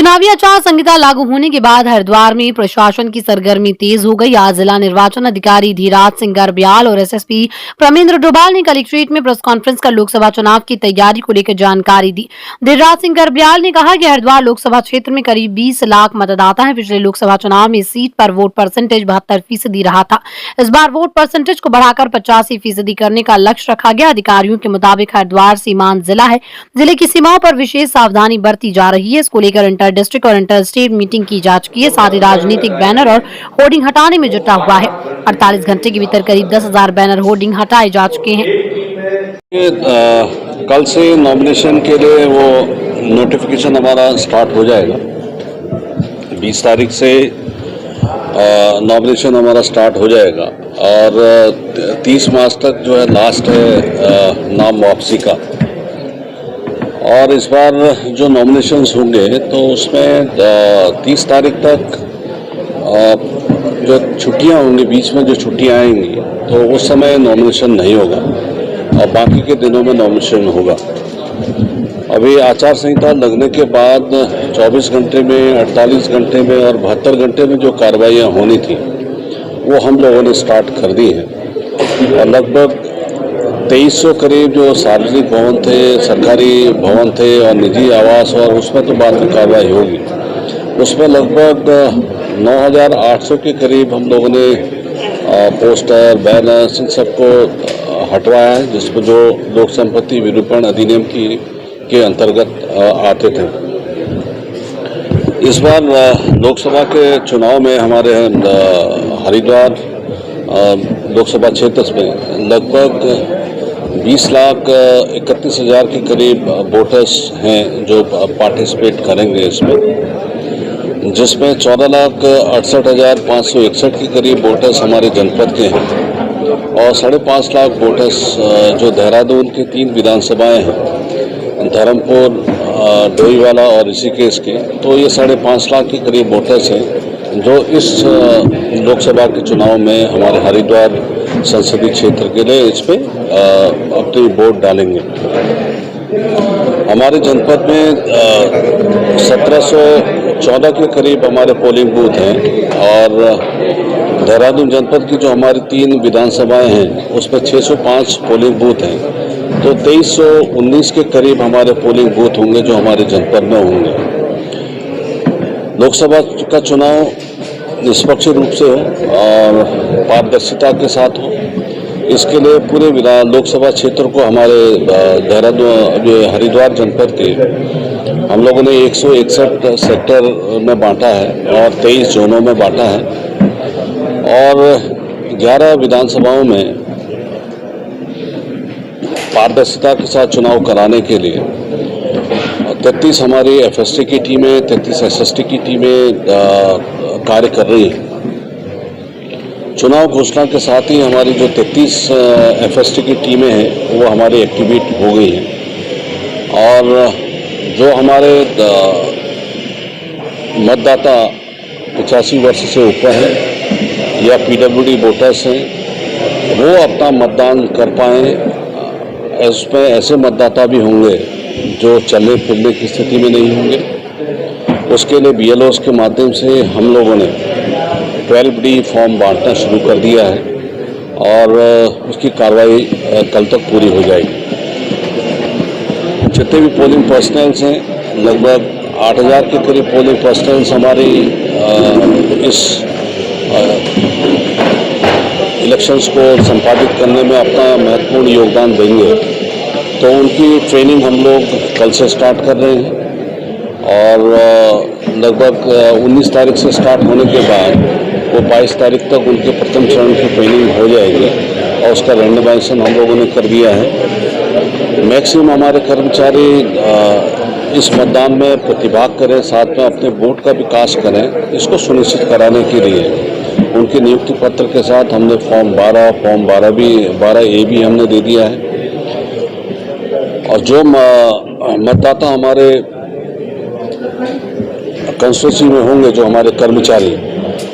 चुनावी आचार संहिता लागू होने के बाद हरिद्वार में प्रशासन की सरगर्मी तेज हो गई। आज जिला निर्वाचन अधिकारी धीराज सिंह गर्ब्याल और एसएसपी प्रमेंद्र डोभाल ने कलेक्ट्रेट में प्रेस कॉन्फ्रेंस कर लोकसभा चुनाव की तैयारी को लेकर जानकारी दी। धीराज सिंह गर्ब्याल ने कहा कि हरिद्वार लोकसभा क्षेत्र में करीब 20 लाख मतदाता है। पिछले लोकसभा चुनाव में इस सीट पर वोट परसेंटेज 72% रहा था। इस बार वोट परसेंटेज को बढ़ाकर 85% करने का लक्ष्य रखा गया। अधिकारियों के मुताबिक हरिद्वार सीमांत जिला है। जिले की सीमाओं पर विशेष सावधानी बरती जा रही है। इसको लेकर इंटर डिस्ट्रिक्ट और इंटर स्टेट मीटिंग की जा चुकी है। साथ ही राजनीतिक बैनर और होर्डिंग हटाने में जुटा हुआ है। 48 घंटे के भीतर करीब 10,000 बैनर होर्डिंग हटाए जा चुके हैं। कल से नॉमिनेशन के लिए वो नोटिफिकेशन हमारा स्टार्ट हो जाएगा। 20 तारीख से नॉमिनेशन हमारा स्टार्ट हो जाएगा और 30 मार्च तक जो है लास्ट है नाम वापसी का। और इस बार जो नॉमिनेशंस होंगे तो उसमें 30 तारीख तक जो छुट्टियां होंगी, बीच में जो छुट्टियां आएंगी तो उस समय नॉमिनेशन नहीं होगा और बाकी के दिनों में नॉमिनेशन होगा। अभी आचार संहिता लगने के बाद 24 घंटे में, 48 घंटे में और 72 घंटे में जो कार्रवाइयाँ होनी थी वो हम लोगों ने स्टार्ट कर दी है और लगभग 2300 करीब जो सार्वजनिक भवन थे, सरकारी भवन थे और निजी आवास, और उसमें तो बाद में कार्रवाई होगी। उसमें लगभग 9800 के करीब हम लोगों ने पोस्टर, बैनर्स इन सबको हटवाया है, जिसको जो लोक संपत्ति विरूपण अधिनियम के अंतर्गत आते थे। इस बार लोकसभा के चुनाव में हमारे हरिद्वार लोकसभा क्षेत्र में लगभग 20,31,000 के करीब वोटर्स हैं जो पार्टिसिपेट करेंगे इसमें, जिसमें 14,68,561 के करीब वोटर्स हमारे जनपद के हैं और 5.5 लाख वोटर्स जो देहरादून की 3 विधानसभाएं हैं, धर्मपुर, डोईवाला और ऋषिकेश के, तो ये 5.5 लाख के करीब वोटर्स हैं जो इस लोकसभा के चुनाव में हमारे हरिद्वार संसदीय क्षेत्र के लिए इस पे अपनी वोट डालेंगे। हमारे जनपद में 1714 के करीब हमारे पोलिंग बूथ हैं और देहरादून जनपद की जो हमारी 3 विधानसभाएं हैं उसमें 605 पोलिंग बूथ हैं, तो 2319 के करीब हमारे पोलिंग बूथ होंगे जो हमारे जनपद में होंगे। लोकसभा का चुनाव निष्पक्ष रूप से हो और पारदर्शिता के साथ हो, इसके लिए पूरे लोकसभा क्षेत्र को हमारे देहरादून हरिद्वार जनपद के हम लोगों ने 161 सेक्टर में बांटा है और 23 जोनों में बांटा है और 11 विधानसभाओं में पारदर्शिता के साथ चुनाव कराने के लिए 33 हमारी एफएसटी की टीमें, 33 एसएसटी की टीमें कार्य कर रही हैं। चुनाव घोषणा के साथ ही हमारी जो 33 एफएसटी की टीमें हैं वो हमारी एक्टिवेट हो गई हैं और जो हमारे मतदाता 85 वर्ष से ऊपर हैं या पीडब्ल्यूडी वोटर्स हैं वो अपना मतदान कर पाएँ। इसमें ऐसे मतदाता भी होंगे जो चलने फिरने की स्थिति में नहीं होंगे। उसके लिए बीएलओस के माध्यम से हम लोगों ने 12D फॉर्म बांटना शुरू कर दिया है और उसकी कार्रवाई कल तक पूरी हो जाएगी। जितने भी पोलिंग पर्सनल्स हैं, लगभग 8,000 के करीब पोलिंग पर्सनल्स हमारी इस इलेक्शंस को संपादित करने में अपना महत्वपूर्ण योगदान देंगे, तो उनकी ट्रेनिंग हम लोग कल से स्टार्ट कर रहे हैं और लगभग 19 तारीख से स्टार्ट होने के बाद वो 22 तारीख तक उनके प्रथम चरण की ट्रेनिंग हो जाएगी और उसका रैंडमाइजेशन हम लोगों ने कर दिया है। मैक्सिमम हमारे कर्मचारी इस मतदान में प्रतिभाग करें, साथ में अपने वोट का विकास करें, इसको सुनिश्चित कराने के लिए उनके नियुक्ति पत्र के साथ हमने फॉर्म 12A भी हमने दे दिया है और जो मतदाता हमारे कंस्टिट्यूंसी में होंगे, जो हमारे कर्मचारी,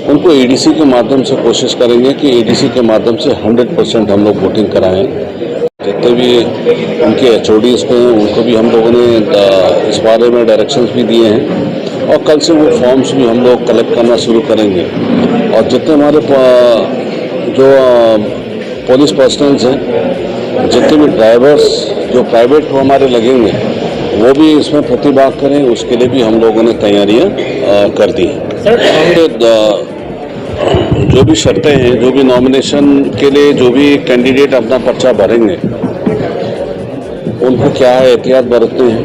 उनको एडीसी के माध्यम से कोशिश करेंगे कि एडीसी के माध्यम से 100% हम लोग वोटिंग कराएं। जितने भी उनके एचओडीज पे हैं उनको भी हम लोगों ने इस बारे में डायरेक्शंस भी दिए हैं और कल से वो फॉर्म्स भी हम लोग कलेक्ट करना शुरू करेंगे। और जितने हमारे जो पुलिस पर्सनल्स हैं, जितने भी ड्राइवर्स जो प्राइवेट को हमारे लगेंगे, वो भी इसमें प्रतिभाग करें, उसके लिए भी हम लोगों ने तैयारियां कर दी हैं। जो भी शर्तें हैं, जो भी नॉमिनेशन के लिए जो भी कैंडिडेट अपना पर्चा भरेंगे, उनको क्या है एहतियात बरतनी है,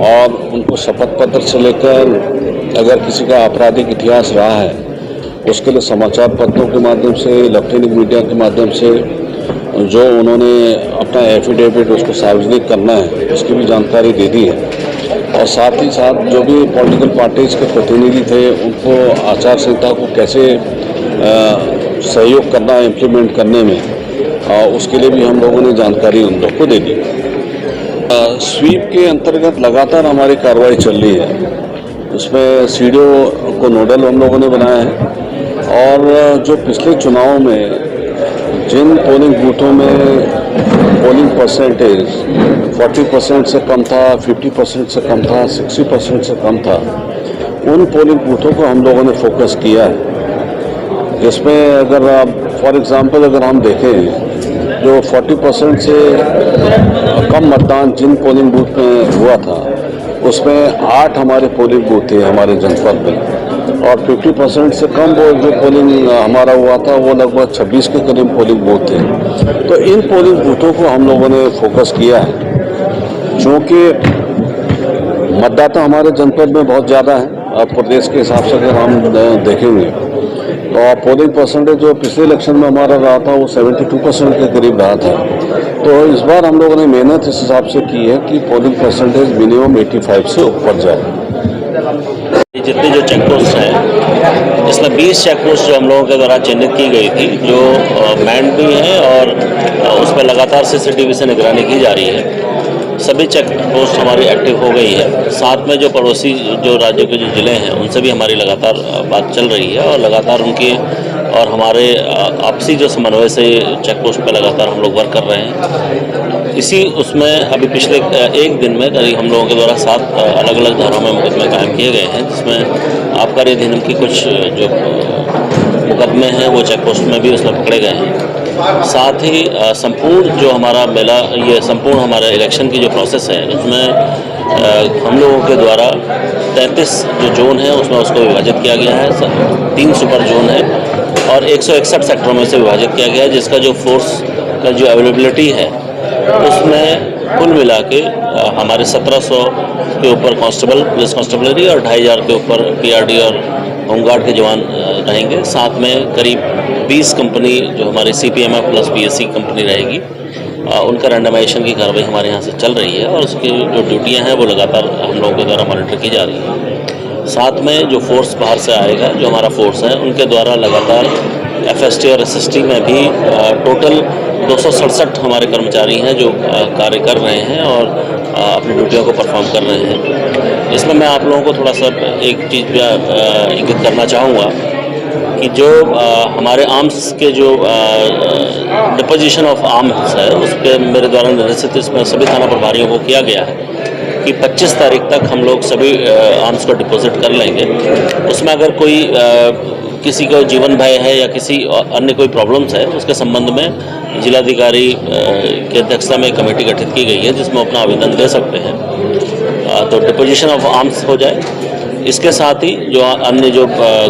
और उनको शपथ पत्र से लेकर अगर किसी का आपराधिक इतिहास रहा है, उसके लिए समाचार पत्रों के माध्यम से, इलेक्ट्रॉनिक मीडिया के माध्यम से जो उन्होंने अपना एफिडेविट उसको सार्वजनिक करना है, उसकी भी जानकारी दे दी है। और साथ ही साथ जो भी पॉलिटिकल पार्टीज के प्रतिनिधि थे, उनको आचार संहिता को कैसे सहयोग करना है इम्प्लीमेंट करने में, उसके लिए भी हम लोगों ने जानकारी उन लोग को दे दी। स्वीप के अंतर्गत लगातार हमारी कार्रवाई चल रही है। उसमें सीडीओ को नोडल हम लोगों ने बनाया है, और जो पिछले चुनावों में जिन पोलिंग बूथों में पोलिंग परसेंटेज 40% से कम था, 50% से कम था, 60% से कम था, उन पोलिंग बूथों को हम लोगों ने फोकस किया है। जिसमें अगर आप फॉर एग्जांपल अगर हम देखें, जो 40% से कम मतदान जिन पोलिंग बूथ में हुआ था, उसमें 8 हमारे पोलिंग बूथ थे हमारे जनपद में, और 50% से कम वो जो पोलिंग हमारा हुआ था, वो लगभग 26 के करीब पोलिंग बूथ थे। तो इन पोलिंग बूथों को हम लोगों ने फोकस किया है, क्योंकि मतदाता हमारे जनपद में बहुत ज़्यादा है। अब प्रदेश के हिसाब से अगर हम देखेंगे, तो पोलिंग परसेंटेज जो पिछले इलेक्शन में हमारा रहा था, वो 72% के करीब रहा था। तो इस बार हम लोगों ने मेहनत इस हिसाब से की है कि पोलिंग परसेंटेज मिनिमम 85 से ऊपर जाए। जितने जो चेक पोस्ट हैं, इसमें 20 चेक पोस्ट जो हम लोगों के द्वारा चिन्हित की गई थी, जो मैंड भी हैं और उस पर लगातार सीसीटीवी से निगरानी की जा रही है। सभी चेक पोस्ट हमारी एक्टिव हो गई है। साथ में जो पड़ोसी जो राज्यों के जो ज़िले हैं, उनसे भी हमारी लगातार बात चल रही है, और लगातार उनकी और हमारे आपसी जो समन्वय से चेक पोस्ट पर लगातार हम लोग वर्क कर रहे हैं। इसी उसमें अभी पिछले एक दिन में करीब हम लोगों के द्वारा 7 अलग अलग धाराओं में मुकदमे कायम किए गए हैं, जिसमें आबकारी अधिनियम की कुछ जो मुकदमे हैं वो चेक पोस्ट में भी उसमें पकड़े गए हैं। साथ ही संपूर्ण जो हमारा मेला, ये संपूर्ण हमारे इलेक्शन की जो प्रोसेस है, उसमें हम लोगों के द्वारा 33 जो जोन है उसमें उसको विभाजित किया गया है। 3 सुपर जोन है और 161 सेक्टरों में से विभाजित किया गया है, जिसका जो फोर्स का जो अवेलेबिलिटी है, उसमें कुल मिला के हमारे 1700 के ऊपर कांस्टेबल, पुलिस कांस्टेबलरी और 2500 के ऊपर पीआरडी और होमगार्ड के जवान रहेंगे। साथ में करीब 20 कंपनी जो हमारी सीपीएमएफ प्लस पीएससी कंपनी रहेगी, उनका रैंडमाइजेशन की कार्रवाई हमारे यहाँ से चल रही है, और उसकी जो ड्यूटियाँ हैं वो लगातार हम लोगों के द्वारा मॉनिटर की जा रही है। साथ में जो फोर्स बाहर से आएगा, जो हमारा फोर्स है, उनके द्वारा लगातार एफएसटी और एसएसटी में भी टोटल 267 हमारे कर्मचारी हैं जो कार्य कर रहे हैं और अपनी ड्यूटियों को परफॉर्म कर रहे हैं। इसमें मैं आप लोगों को थोड़ा सा एक चीज़ इंगित करना चाहूँगा कि जो हमारे आर्म्स के जो डिपोजिशन ऑफ आर्म्स है, उस पर मेरे द्वारा निर्देशित इसमें सभी थाना प्रभारियों को किया गया है कि 25 तारीख तक हम लोग सभी आर्म्स को डिपॉजिट कर लेंगे। उसमें अगर कोई किसी को जीवन भय है या किसी अन्य कोई प्रॉब्लम्स है, उसके संबंध में जिलाधिकारी की अध्यक्षता में एक कमेटी गठित की गई है, जिसमें अपना आवेदन दे सकते हैं, तो डिपोजिशन ऑफ आर्म्स हो जाए। इसके साथ ही जो अन्य जो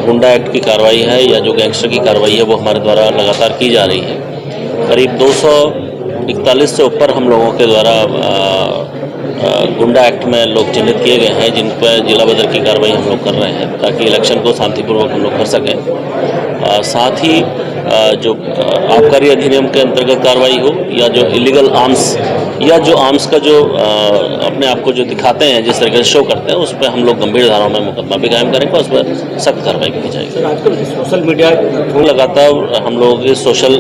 गुंडा एक्ट की कार्रवाई है या जो गैंगस्टर की कार्रवाई है, वो हमारे द्वारा लगातार की जा रही है। करीब 241 से ऊपर हम लोगों के द्वारा गुंडा एक्ट में लोग चिन्हित किए गए हैं, जिन पर जिला बदर की कार्रवाई हम लोग कर रहे हैं, ताकि इलेक्शन को शांतिपूर्वक हम लोग कर सकें। साथ ही जो आबकारी अधिनियम के अंतर्गत कार्रवाई हो, या जो इलीगल आर्म्स या जो आर्म्स का जो अपने आप को जो दिखाते हैं, जिस तरीके से शो करते हैं, उस पर हम लोग गंभीर धाराओं में मुकदमा भी कायम करेंगे, उस पर सख्त कार्रवाई की जाएगी। आजकल सोशल मीडिया लगातार हम लोगों की सोशल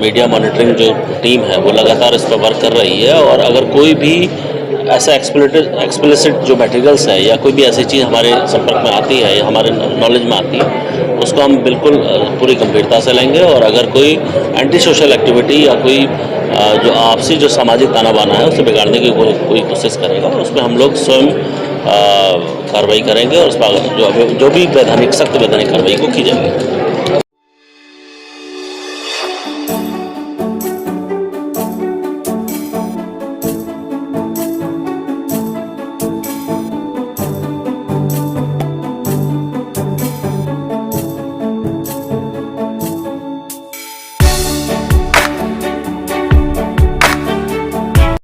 मीडिया मॉनिटरिंग जो टीम है, वो लगातार इस पर वर्क कर रही है, और अगर कोई भी ऐसा एक्सप्लिसिट जो मटेरियल्स है या कोई भी ऐसी चीज़ हमारे संपर्क में आती है या हमारे नॉलेज में आती है, उसको हम बिल्कुल पूरी गंभीरता से लेंगे। और अगर कोई एंटी सोशल एक्टिविटी या कोई जो आपसी जो सामाजिक ताना बाना है उसे बिगाड़ने की कोई कोशिश करेगा, उसमें हम लोग स्वयं कार्रवाई करेंगे और उस पर जो भी वैधानिक सख्त वैधानिक कार्रवाई को की जाएगी।